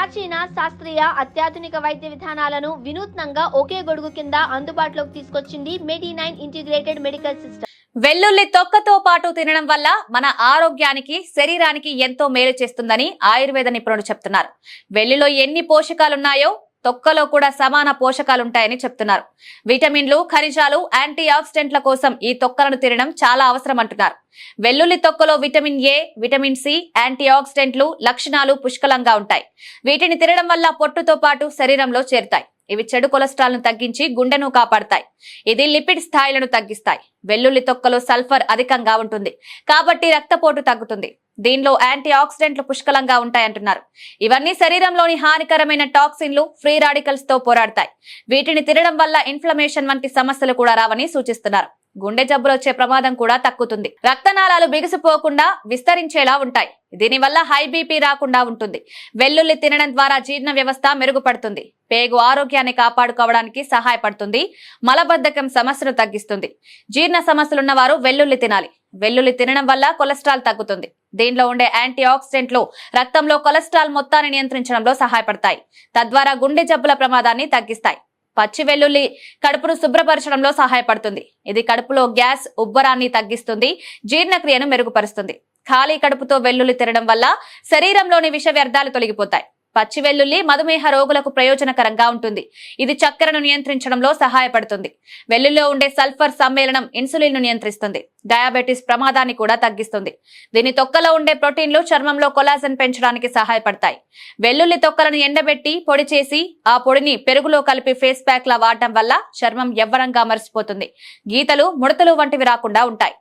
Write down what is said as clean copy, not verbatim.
ప్రాచీన శాస్త్రీయ అత్యాధునిక వైద్య విధానాలను వినూత్నంగా ఒకే గొడుగు కింద అందుబాటులోకి తీసుకొచ్చింది మెడి9 ఇంటిగ్రేటెడ్ మెడికల్ సిస్టమ్. వెల్లుల్లి తొక్కతో పాటు తినడం వల్ల మన ఆరోగ్యానికి శరీరానికి ఎంతో మేలు చేస్తుందని ఆయుర్వేద నిపుణులు చెప్తున్నారు. వెల్లుల్లో ఎన్ని పోషకాలున్నాయో తొక్కలో కూడా సమాన పోషకాలుంటాయని చెప్తున్నారు. విటమిన్లు, ఖనిజాలు, యాంటీ ఆక్సిడెంట్ల కోసం ఈ తొక్కలను తినడం చాలా అవసరం అంటున్నారు. వెల్లుల్లి తొక్కలో విటమిన్ ఏ, విటమిన్ సి, యాంటీ ఆక్సిడెంట్లు లక్షణాలు పుష్కలంగా ఉంటాయి. వీటిని తినడం వల్ల పొట్టుతో పాటు శరీరంలో చేరుతాయి. ఇవి చెడు కొలెస్ట్రాల్ ను తగ్గించి గుండెను కాపాడతాయి. ఇది లిపిడ్ స్థాయిలను తగ్గిస్తాయి. వెల్లుల్లి తొక్కలో సల్ఫర్ అధికంగా ఉంటుంది కాబట్టి రక్తపోటు తగ్గుతుంది. దీనిలో యాంటీ ఆక్సిడెంట్లు పుష్కలంగా ఉంటాయంటున్నారు. ఇవన్నీ శరీరంలోని హానికరమైన టాక్సిన్లు, ఫ్రీ రాడికల్స్ తో పోరాడతాయి. వీటిని తినడం వల్ల ఇన్ఫ్లమేషన్ వంటి సమస్యలు కూడా రావని సూచిస్తున్నారు. గుండె జబ్బులు వచ్చే ప్రమాదం కూడా తగ్గుతుంది. రక్తనాళాలు బిగుసిపోకుండా విస్తరించేలా ఉంటాయి. దీనివల్ల హై బీపీ రాకుండా ఉంటుంది. వెల్లుల్లి తినడం ద్వారా జీర్ణ వ్యవస్థ మెరుగుపడుతుంది. పేగు ఆరోగ్యాన్ని కాపాడుకోవడానికి సహాయపడుతుంది. మలబద్ధకం సమస్యను తగ్గిస్తుంది. జీర్ణ సమస్యలున్న వారు వెల్లుల్లి తినాలి. వెల్లుల్లి తినడం వల్ల కొలెస్ట్రాల్ తగ్గుతుంది. దీనిలో ఉండే యాంటీ ఆక్సిడెంట్లు రక్తంలో కొలెస్ట్రాల్ మొత్తాన్ని నియంత్రించడంలో సహాయపడతాయి. తద్వారా గుండె జబ్బుల ప్రమాదాన్ని తగ్గిస్తాయి. పచ్చి వెల్లుల్లి కడుపును శుభ్రపరచడంలో సహాయపడుతుంది. ఇది కడుపులో గ్యాస్, ఉబ్బరాన్ని తగ్గిస్తుంది. జీర్ణక్రియను మెరుగుపరుస్తుంది. ఖాళీ కడుపుతో వెల్లుల్లి తినడం వల్ల శరీరంలోని విష వ్యర్థాలు తొలగిపోతాయి. పచ్చి వెల్లుల్లి మధుమేహ రోగులకు ప్రయోజనకరంగా ఉంటుంది. ఇది చక్కెరను నియంత్రించడంలో సహాయపడుతుంది. వెల్లుల్లిలో ఉండే సల్ఫర్ సమ్మేళనం ఇన్సులిన్ ను నియంత్రిస్తుంది. డయాబెటిస్ ప్రమాదాన్ని కూడా తగ్గిస్తుంది. దీని తొక్కలో ఉండే ప్రోటీన్లు చర్మంలో కొలాజన్ పెంచడానికి సహాయపడతాయి. వెల్లుల్లి తొక్కలను ఎండబెట్టి పొడి చేసి ఆ పొడిని పెరుగులో కలిపి ఫేస్ ప్యాక్ లా వాడటం వల్ల చర్మం యవ్వనంగా మరిసిపోతుంది. గీతలు, ముడతలు వంటివి రాకుండా ఉంటాయి.